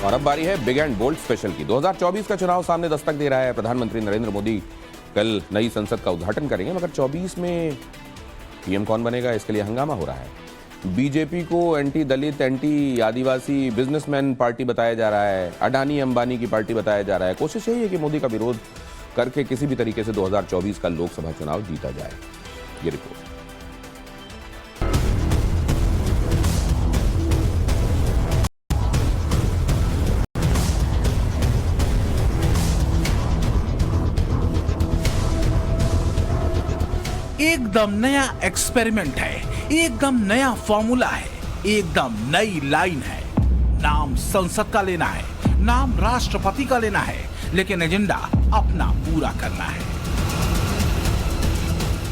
और अब बारी है बिग एंड बोल्ड स्पेशल की। 2024 का चुनाव सामने दस्तक दे रहा है। प्रधानमंत्री नरेंद्र मोदी कल नई संसद का उद्घाटन करेंगे, मगर 24 में पीएम कौन बनेगा, इसके लिए हंगामा हो रहा है। बीजेपी को एंटी दलित, एंटी आदिवासी, बिजनेसमैन पार्टी बताया जा रहा है, अडानी अंबानी की पार्टी बताया जा रहा है। कोशिश यही है कि मोदी का विरोध करके किसी भी तरीके से 2024 का लोकसभा चुनाव जीता जाए। ये रिपोर्ट। एकदम नया एक्सपेरिमेंट है, एकदम नया फॉर्मूला है, एकदम नई लाइन है। नाम संसद का लेना है, नाम राष्ट्रपति का लेना है, लेकिन एजेंडा अपना पूरा करना है।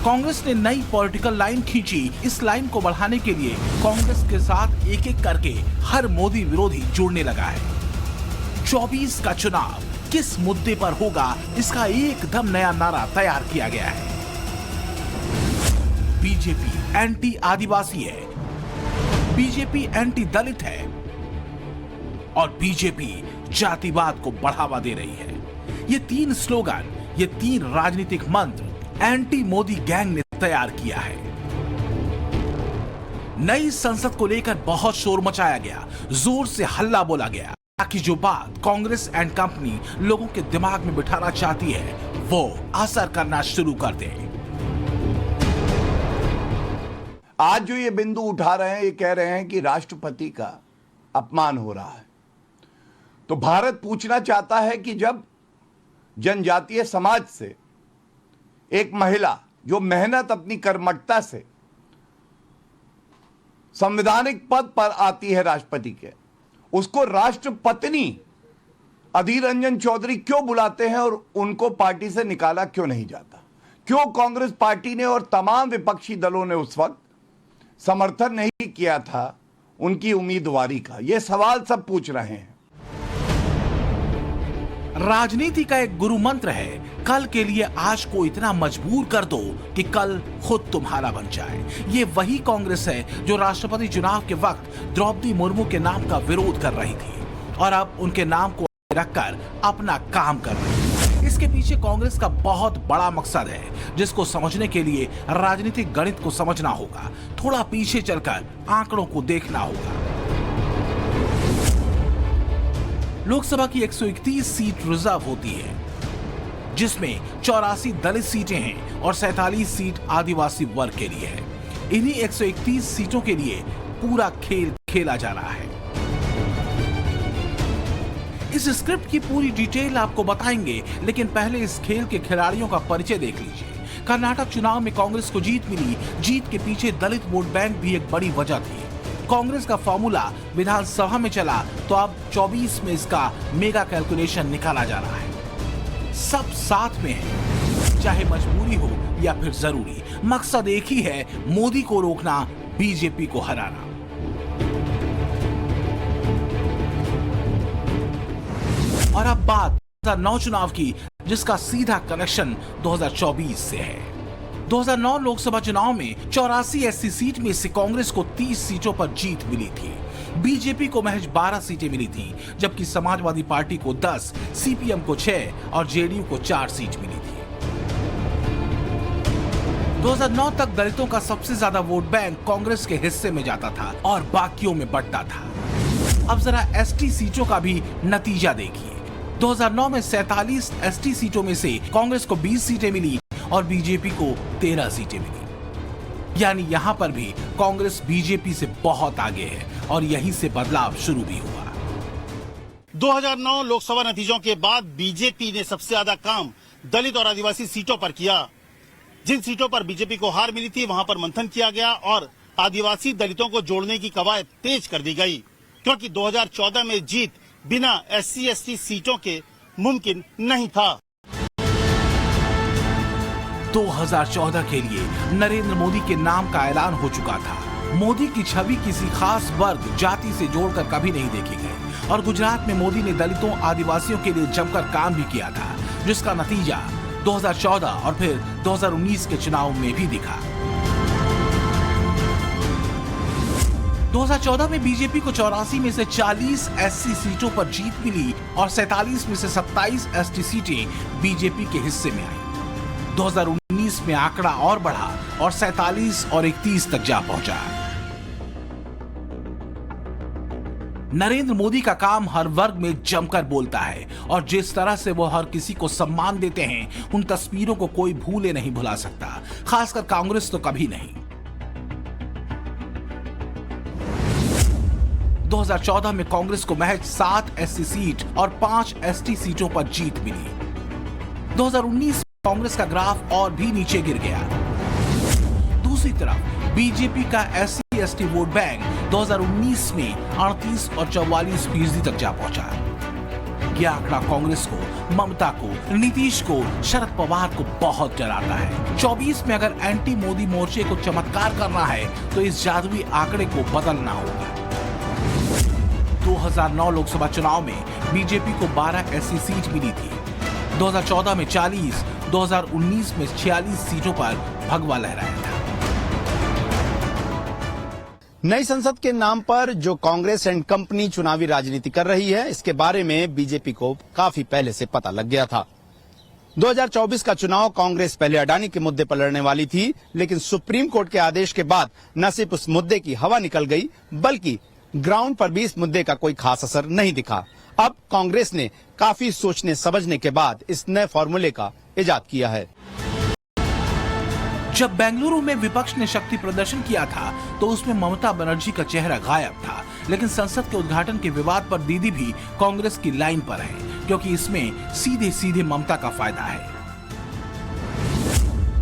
कांग्रेस ने नई पॉलिटिकल लाइन खींची। इस लाइन को बढ़ाने के लिए कांग्रेस के साथ एक एक करके हर मोदी विरोधी जुड़ने लगा है। 24 का चुनाव किस मुद्दे पर होगा, इसका एकदम नया नारा तैयार किया गया है। बीजेपी एंटी आदिवासी है, बीजेपी एंटी दलित है और बीजेपी जातिवाद को बढ़ावा दे रही है। ये तीन स्लोगन, ये तीन राजनीतिक मंत्र एंटी मोदी गैंग ने तैयार किया है। नई संसद को लेकर बहुत शोर मचाया गया, जोर से हल्ला बोला गया ताकि जो बात कांग्रेस एंड कंपनी लोगों के दिमाग में बिठाना चाहती है वो असर करना शुरू कर दे। आज जो ये बिंदु उठा रहे हैं, ये कह रहे हैं कि राष्ट्रपति का अपमान हो रहा है। तो भारत पूछना चाहता है कि जब जनजातीय समाज से एक महिला जो मेहनत अपनी कर्मठता से संवैधानिक पद पर आती है राष्ट्रपति के, उसको राष्ट्रपत्नी अधीर रंजन चौधरी क्यों बुलाते हैं और उनको पार्टी से निकाला क्यों नहीं जाता? क्यों कांग्रेस पार्टी ने और तमाम विपक्षी दलों ने उस वक्त समर्थन नहीं किया था उनकी उम्मीदवारी का? ये सवाल सब पूछ रहे हैं। राजनीति का एक गुरु मंत्र है, कल के लिए आज को इतना मजबूर कर दो कि कल खुद तुम्हारा बन जाए। ये वही कांग्रेस है जो राष्ट्रपति चुनाव के वक्त द्रौपदी मुर्मू के नाम का विरोध कर रही थी और अब उनके नाम को रखकर अपना काम कर रही है। इसके पीछे कांग्रेस का बहुत बड़ा मकसद है, जिसको समझने के लिए राजनीतिक गणित को समझना होगा, थोड़ा पीछे चलकर आंकड़ों को देखना होगा। लोकसभा की 131 सीट रिजर्व होती है, जिसमें 84 दलित सीटें हैं और 47 सीट आदिवासी वर्ग के लिए है। इन्हीं 131 सीटों के लिए पूरा खेल खेला जा रहा है। इस स्क्रिप्ट की पूरी डिटेल आपको बताएंगे, लेकिन पहले इस खेल के खिलाड़ियों का परिचय देख लीजिए। कर्नाटक चुनाव में कांग्रेस को जीत मिली। जीत के पीछे दलित वोट बैंक भी एक बड़ी वजह थी। कांग्रेस का फॉर्मूला विधानसभा में चला तो अब 24 में इसका मेगा कैलकुलेशन निकाला जा रहा है। सब साथ में है, चाहे मजबूरी हो या फिर जरूरी। मकसद एक ही है, मोदी को रोकना, बीजेपी को हराना। और अब बात 2009 चुनाव की, जिसका सीधा कनेक्शन 2024 से है। 2009 लोकसभा चुनाव में 84 एससी सीट में से कांग्रेस को 30 सीटों पर जीत मिली थी। बीजेपी को महज 12 सीटें मिली थी, जबकि समाजवादी पार्टी को 10, सीपीएम को 6 और जेडीयू को 4 सीट मिली थी। 2009 तक दलितों का सबसे ज्यादा वोट बैंक कांग्रेस के हिस्से में जाता था और बाकियों में बंटता था। अब जरा एसटी सीटों का भी नतीजा देखिए। 2009 में 47 एसटी सीटों में से कांग्रेस को 20 सीटें मिली और बीजेपी को 13 सीटें मिली। यानी यहां पर भी कांग्रेस बीजेपी से बहुत आगे है और यहीं से बदलाव शुरू भी हुआ। 2009 लोकसभा नतीजों के बाद बीजेपी ने सबसे ज्यादा काम दलित और आदिवासी सीटों पर किया। जिन सीटों पर बीजेपी को हार मिली थी वहां पर मंथन किया गया और आदिवासी दलितों को जोड़ने की कवायद तेज कर दी गई, क्योंकि 2014 में जीत बिना एससी एसटी सीटों के मुमकिन नहीं था। 2014 के लिए नरेंद्र मोदी के नाम का ऐलान हो चुका था। मोदी की छवि किसी खास वर्ग जाति से जोड़कर कभी नहीं देखी गई और गुजरात में मोदी ने दलितों आदिवासियों के लिए जमकर काम भी किया था, जिसका नतीजा 2014 और फिर 2019 के चुनाव में भी दिखा। 2014 में बीजेपी को 84 में से 40 एससी सीटों पर जीत मिली और 47 में से 27 एसटी सीटें बीजेपी के हिस्से में आई। 2019 में आंकड़ा और बढ़ा और 47 और 31 तक जा पहुंचा। नरेंद्र मोदी का काम हर वर्ग में जमकर बोलता है और जिस तरह से वो हर किसी को सम्मान देते हैं, उन तस्वीरों को कोई भूले नहीं भुला सकता, खासकर कांग्रेस तो कभी नहीं। 2014 में कांग्रेस को महज 7 एससी सीट और 5 एसटी सीटों पर जीत मिली। 2019 में कांग्रेस का ग्राफ और भी नीचे गिर गया। दूसरी तरफ बीजेपी का एससी एसटी वोट बैंक 2019 में 38 और 44% तक जा पहुंचा। यह आंकड़ा कांग्रेस को, ममता को, नीतीश को, शरद पवार को बहुत डराता है। 24 में अगर एंटी मोदी मोर्चे को चमत्कार करना है तो इस जादुई आंकड़े को बदलना होगा। 2009 लोकसभा चुनाव में बीजेपी को 12 ऐसी सीट मिली थी। 2014 में 40, 2019 में 46 सीटों पर भगवा लहराया था। नई संसद के नाम पर जो कांग्रेस एंड कंपनी चुनावी राजनीति कर रही है, इसके बारे में बीजेपी को काफी पहले से पता लग गया था। 2024 का चुनाव कांग्रेस पहले अडानी के मुद्दे पर लड़ने वाली थी, लेकिन सुप्रीम कोर्ट के आदेश के बाद न सिर्फ उस मुद्दे की हवा निकल गई, बल्कि ग्राउंड पर भी इस मुद्दे का कोई खास असर नहीं दिखा। अब कांग्रेस ने काफी सोचने समझने के बाद इस नए फॉर्मूले का इजाद किया है। जब बेंगलुरु में विपक्ष ने शक्ति प्रदर्शन किया था तो उसमें ममता बनर्जी का चेहरा गायब था, लेकिन संसद के उद्घाटन के विवाद पर दीदी भी कांग्रेस की लाइन पर है, क्योंकि इसमें सीधे सीधे ममता का फायदा है।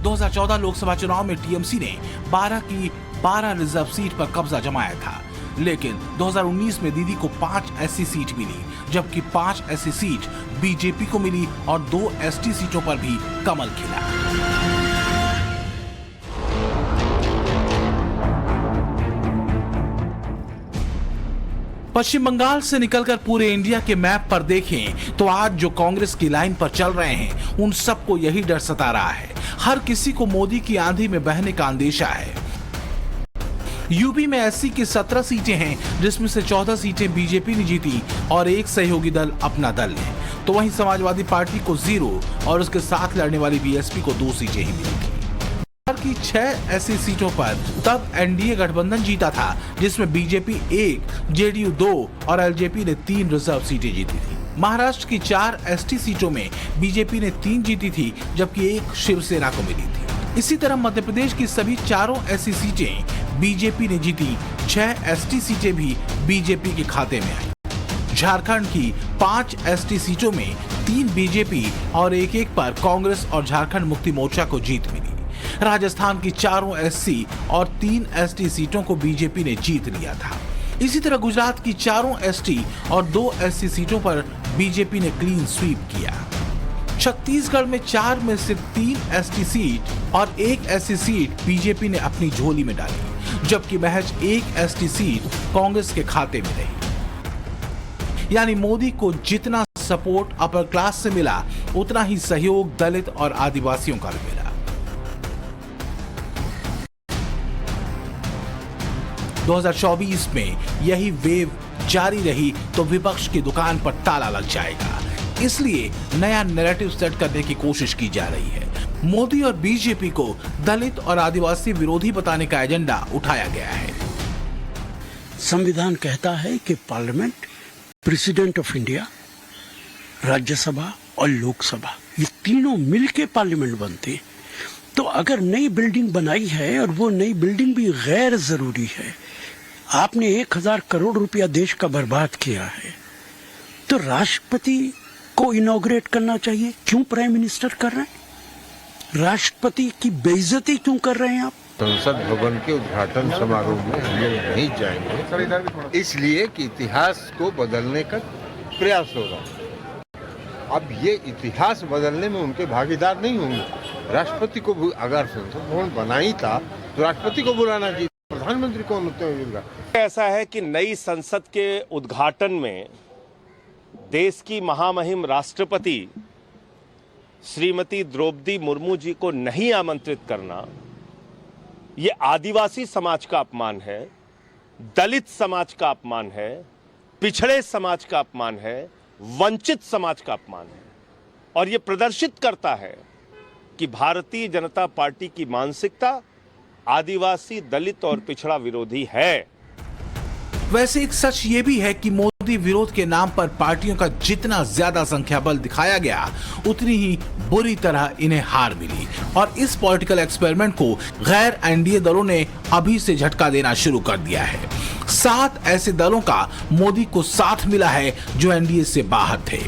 2014 लोकसभा चुनाव में टीएमसी ने 12 की 12 रिजर्व सीट पर कब्जा जमाया था, लेकिन 2019 में दीदी को 5 ऐसी सीट मिली, जबकि 5 ऐसी सीट बीजेपी को मिली और 2 एसटी सीटों पर भी कमल खिला। पश्चिम बंगाल से निकलकर पूरे इंडिया के मैप पर देखें तो आज जो कांग्रेस की लाइन पर चल रहे हैं, उन सबको यही डर सता रहा है। हर किसी को मोदी की आंधी में बहने का अंदेशा है। यूपी में एससी की 17 सीटें हैं, जिसमें से 14 सीटें बीजेपी ने जीती और एक सहयोगी दल अपना दल है। तो वहीं समाजवादी पार्टी को 0 और उसके साथ लड़ने वाली बीएसपी को 2 सीटें ही मिली थी। बिहार की 6 ऐसी सीटों पर तब एनडीए गठबंधन जीता था, जिसमें बीजेपी 1, जेडीयू 2 और एलजेपी ने 3 रिजर्व सीटें जीती थी। महाराष्ट्र की 4 एसटी सीटों में बीजेपी ने 3 जीती थी, जबकि 1 शिवसेना को मिली थी। इसी तरह मध्य प्रदेश की सभी 4 ऐसी सीटें बीजेपी ने जीती, 6 एसटी सीटें भी बीजेपी के खाते में आई। झारखंड की 5 एसटी सीटों में 3 बीजेपी और एक पर कांग्रेस और झारखंड मुक्ति मोर्चा को जीत मिली। राजस्थान की 4 एससी और 3 एसटी सीटों को बीजेपी ने जीत लिया था। इसी तरह गुजरात की 4 एसटी और 2 एससी सीटों पर बीजेपी ने क्लीन स्वीप किया। छत्तीसगढ़ में 4 में से 3 एसटी सीट और 1 एससी सीट बीजेपी ने अपनी झोली में डाली, जबकि महज 1 एसटी सीट कांग्रेस के खाते में रही। यानी मोदी को जितना सपोर्ट अपर क्लास से मिला, उतना ही सहयोग दलित और आदिवासियों का भी मिला। 2024 में यही वेव जारी रही तो विपक्ष की दुकान पर ताला लग जाएगा। इसलिए नया नैरेटिव सेट करने की कोशिश की जा रही है। मोदी और बीजेपी को दलित और आदिवासी विरोधी बताने का एजेंडा उठाया गया है। संविधान कहता है कि parliament, president of India, Rajya Sabha और लोकसभा, ये तीनों मिलके पार्लियामेंट बनते हैं। तो अगर नई बिल्डिंग बनाई है और वो नई बिल्डिंग भी गैर जरूरी है, आपने 1000 करोड़ रुपया देश का बर्बाद किया है, तो राष्ट्रपति को इनॉग्रेट करना चाहिए। क्यों प्राइम मिनिस्टर कर रहे हैं? राष्ट्रपति की बेइज्जती क्यों कर रहे हैं आप? संसद भवन के उद्घाटन समारोह में हम लोग नहीं जाएंगे, इसलिए कि इतिहास को बदलने का प्रयास होगा। अब ये इतिहास बदलने में उनके भागीदार नहीं होंगे। राष्ट्रपति को भी अगर संसद भवन बनाई था तो राष्ट्रपति को बुलाना चाहिए, प्रधानमंत्री कौन होते हैं? ऐसा है कि नई संसद के उद्घाटन में देश की महामहिम राष्ट्रपति श्रीमती द्रौपदी मुर्मू जी को नहीं आमंत्रित करना, ये आदिवासी समाज का अपमान है, दलित समाज का अपमान है, पिछड़े समाज का अपमान है, वंचित समाज का अपमान है। और यह प्रदर्शित करता है कि भारतीय जनता पार्टी की मानसिकता आदिवासी, दलित और पिछड़ा विरोधी है। वैसे एक सच ये भी है कि मोदी विरोध के नाम पर पार्टियों का जितना ज्यादा संख्या बल दिखाया गया, उतनी ही बुरी तरह इन्हें हार मिली। और इस पॉलिटिकल एक्सपेरिमेंट को गैर एनडीए दलों ने अभी से झटका देना शुरू कर दिया है। 7 ऐसे दलों का मोदी को साथ मिला है जो एनडीए से बाहर थे।